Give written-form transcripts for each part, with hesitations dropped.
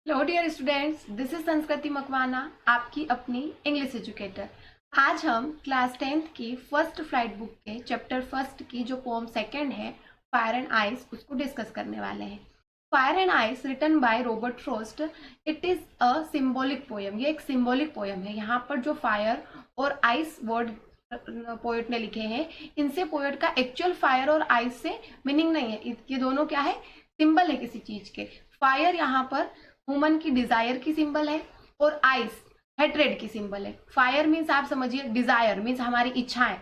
Hello dear students, this is Sanskriti Makwana, आपकी अपनी English educator. आज हम क्लास 10th की फर्स्ट फ्लाइट बुक के चैप्टर फर्स्ट की जो पोम सेकंड है, फायर एंड आइस, उसको डिस्कस करने वाले हैं। Fire and ice written by Robert Frost. It is a symbolic poem. ये एक सिंबॉलिक पोयम है। यहाँ पर जो फायर और आइस वर्ड पोएट ने लिखे हैं, इनसे पोएट का एक्चुअल फायर और आइस से मीनिंग नहीं है। ये दोनों क्या है? सिंबल है किसी चीज के। फायर यहाँ पर वुमन की डिजायर की सिंबल है और आइस हेट्रेड की सिंबल है। फायर मीन्स आप समझिए, डिजायर मीन्स हमारी इच्छाएं।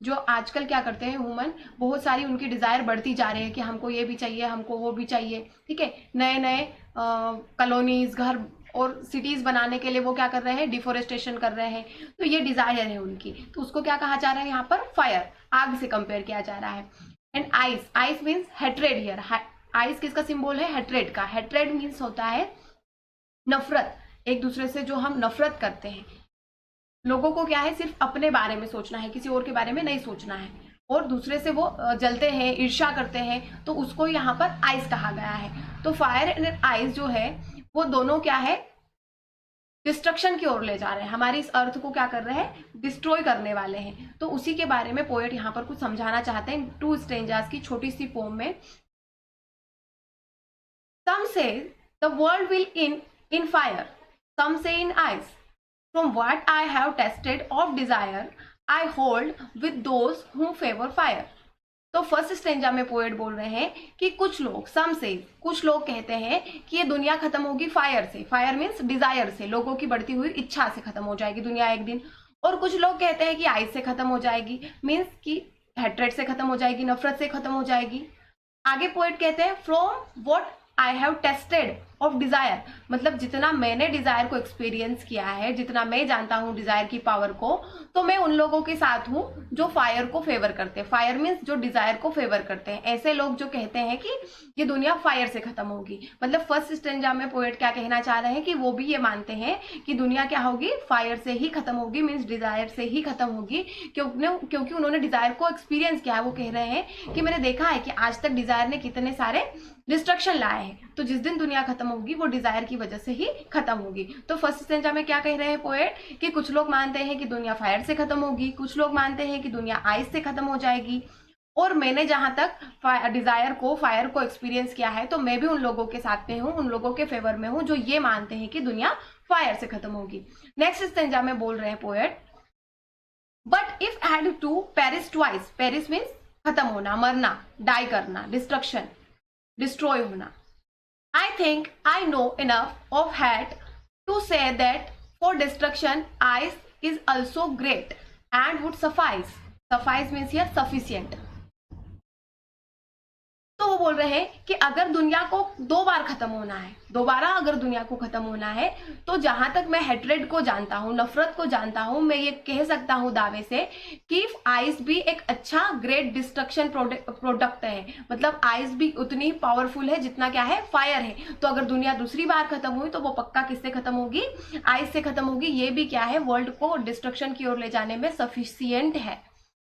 जो आजकल क्या करते हैं वुमन, बहुत सारी उनकी डिजायर बढ़ती जा रही है कि हमको ये भी चाहिए, हमको वो भी चाहिए। ठीक है, नए नए कॉलोनीज, घर और सिटीज बनाने के लिए वो क्या कर रहे हैं? डिफोरेस्टेशन कर रहे हैं। तो ये डिजायर है उनकी, तो उसको क्या कहा जा रहा है यहाँ पर? फायर, आग से कंपेयर किया जा रहा है। And ice, ice means hatred here. Ice किसका सिंबल है? हेट्रेड का। हेट्रेड मीन्स होता है नफरत। एक दूसरे से जो हम नफरत करते हैं, लोगों को क्या है? सिर्फ अपने बारे में सोचना है, किसी और के बारे में नहीं सोचना है, और दूसरे से वो जलते हैं, ईर्ष्या करते हैं, तो उसको यहाँ पर आइस कहा गया है। तो फायर एंड आइस जो है वो दोनों क्या है? डिस्ट्रक्शन की ओर ले जा रहे हैं, हमारी इस अर्थ को क्या कर रहे हैं? डिस्ट्रॉय करने वाले हैं। तो उसी के बारे में पोएट यहाँ पर कुछ समझाना चाहते हैं टू स्ट्रेंजर्स की छोटी सी पोम में। Some say the world will in fire, some say in ice. From what I have tested of desire, I hold with those who favor fire. तो फर्स्ट स्टेंजा में पोएट बोल रहे हैं कि कुछ लोग, सम से, कुछ लोग कहते हैं कि ये दुनिया खत्म होगी फायर से। फायर मीन्स डिजायर से, लोगों की बढ़ती हुई इच्छा से खत्म हो जाएगी दुनिया एक दिन। और कुछ लोग कहते हैं कि आइस से खत्म हो जाएगी, मीन्स कि हेट्रेड से खत्म हो जाएगी, नफरत से खत्म हो जाएगी। आगे पोएट कहते हैं from what I have tested of desire, मतलब जितना मैंने डिजायर को एक्सपीरियंस किया है, जितना मैं जानता हूँ डिजायर की पावर को, तो मैं उन लोगों के साथ हूँ जो फायर को फेवर करते हैं। फायर मीन्स जो डिजायर को फेवर करते हैं। ऐसे लोग जो कहते हैं कि ये दुनिया फायर से खत्म होगी, मतलब फर्स्ट स्टेंजा में पोएट क्या कहना चाह रहे हैं कि वो भी ये मानते हैं कि दुनिया क्या होगी? फायर से ही खत्म होगी, मीन्स डिजायर से ही खत्म होगी। क्योंकि उन्होंने डिजायर को एक्सपीरियंस किया है। वो कह रहे हैं कि मैंने देखा है कि आज तक डिजायर ने कितने सारे डिस्ट्रक्शन लाए हैं, तो जिस दिन दुनिया खत्म होगी वो डिजायर की वजह से ही खत्म होगी। तो फर्स्ट स्टेंजा में क्या कह रहे हैं पोएट कि कुछ लोग मानते हैं कि दुनिया फायर से खत्म होगी, कुछ लोग मानते हैं कि दुनिया आइस से खत्म हो जाएगी। और मैंने जहां तक डिजायर को, फायर को एक्सपीरियंस किया है, तो मैं भी उन लोगों के साथ में हूँ, उन लोगों के फेवर में हूँ जो ये मानते हैं कि दुनिया फायर से खत्म होगी। नेक्स्ट स्टेंजा में बोल रहे हैं poet, but if had to perish twice, perish means खत्म होना, मरना, डाई करना, डिस्ट्रक्शन, डिस्ट्रॉय होना। I think I know enough of hat to say that for destruction, ice is also great and would suffice. Suffice means here sufficient. तो वो बोल रहे हैं कि अगर दुनिया को दो बार खत्म होना है, दोबारा अगर दुनिया को खत्म होना है, तो जहां तक मैं हेट्रेड को जानता हूं, नफरत को जानता हूं, मैं ये कह सकता हूं दावे से कि आइस भी एक अच्छा ग्रेट डिस्ट्रक्शन प्रोडक्ट है। मतलब आइस भी उतनी पावरफुल है जितना क्या है? फायर है। तो अगर दुनिया दूसरी बार खत्म हुई तो वो पक्का किससे खत्म होगी? आइस से खत्म होगी। ये भी क्या है? वर्ल्ड को डिस्ट्रक्शन की ओर ले जाने में सफिशियंट है।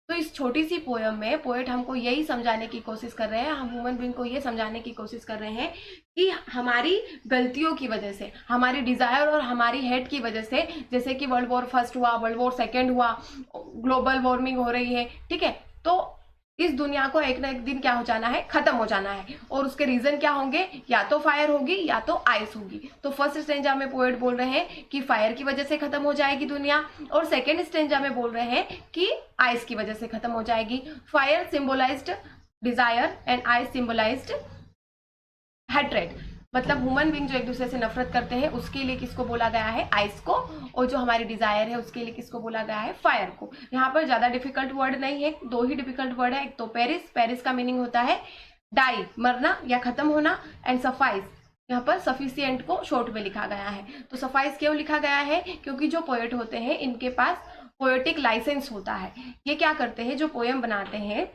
तो इस छोटी सी पोयम में पोएट हमको यही समझाने की कोशिश कर रहे हैं, हम ह्यूमन बीइंग को ये समझाने की कोशिश कर रहे हैं कि हमारी गलतियों की वजह से, हमारी डिजायर और हमारी हेट की वजह से, जैसे कि वर्ल्ड वॉर फर्स्ट हुआ, वर्ल्ड वॉर सेकेंड हुआ, ग्लोबल वार्मिंग हो रही है, ठीक है, तो इस दुनिया को एक ना एक दिन क्या हो जाना है? खत्म हो जाना है। और उसके रीजन क्या होंगे? या तो फायर होगी या तो आइस होगी। तो फर्स्ट स्टेंजा में पोएट बोल रहे हैं कि फायर की वजह से खत्म हो जाएगी दुनिया, और सेकेंड स्टेंजा में बोल रहे हैं कि आइस की वजह से खत्म हो जाएगी। Fire symbolized desire and ice symbolized hatred. मतलब ह्यूमन बीइंग जो एक दूसरे से नफरत करते हैं उसके लिए किसको बोला गया है? आइस को। और जो हमारी डिजायर है उसके लिए किसको बोला गया है? फायर को। यहाँ पर ज्यादा डिफिकल्ट वर्ड नहीं है, दो ही डिफिकल्ट वर्ड है। एक तो पेरिस, पेरिस का मीनिंग होता है डाई, मरना या खत्म होना, एंड सफाइस, यहाँ पर सफिशियंट को शॉर्ट में लिखा गया है। तो सफाइस क्यों लिखा गया है? क्योंकि जो पोएट होते हैं इनके पास पोएटिक लाइसेंस होता है। ये क्या करते हैं? जो पोएम बनाते हैं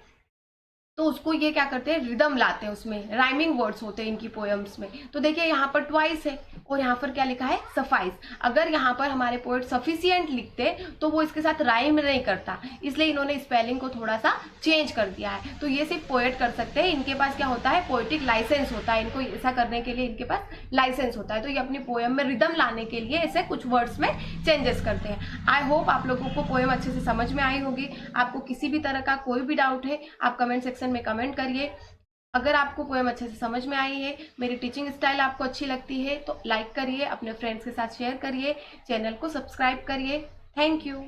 तो उसको ये क्या करते हैं, रिदम लाते हैं, उसमें राइमिंग वर्ड्स होते हैं इनकी पोएम्स में। तो देखिए यहाँ पर ट्वाइस है और यहाँ पर क्या लिखा है, सफाइस। अगर यहाँ पर हमारे पोएट सफिशिएंट लिखते तो वो इसके साथ राइम नहीं करता, इसलिए इन्होंने स्पेलिंग को थोड़ा सा चेंज कर दिया है। तो ये सिर्फ पोएट कर सकते हैं, इनके पास क्या होता है, पोएटिक लाइसेंस होता है, इनको ऐसा करने के लिए इनके पास लाइसेंस होता है। तो ये अपनी पोएम में रिदम लाने के लिए ऐसे कुछ वर्ड्स में चेंजेस करते हैं। आई होप आप लोगों को पोएम अच्छे से समझ में आई होगी। आपको किसी भी तरह का कोई भी डाउट है आप कमेंट सेक्शन में कमेंट करिए। अगर आपको पोएम अच्छे से समझ में आई है, मेरी टीचिंग स्टाइल आपको अच्छी लगती है तो लाइक करिए, अपने फ्रेंड्स के साथ शेयर करिए, चैनल को सब्सक्राइब करिए। Thank you.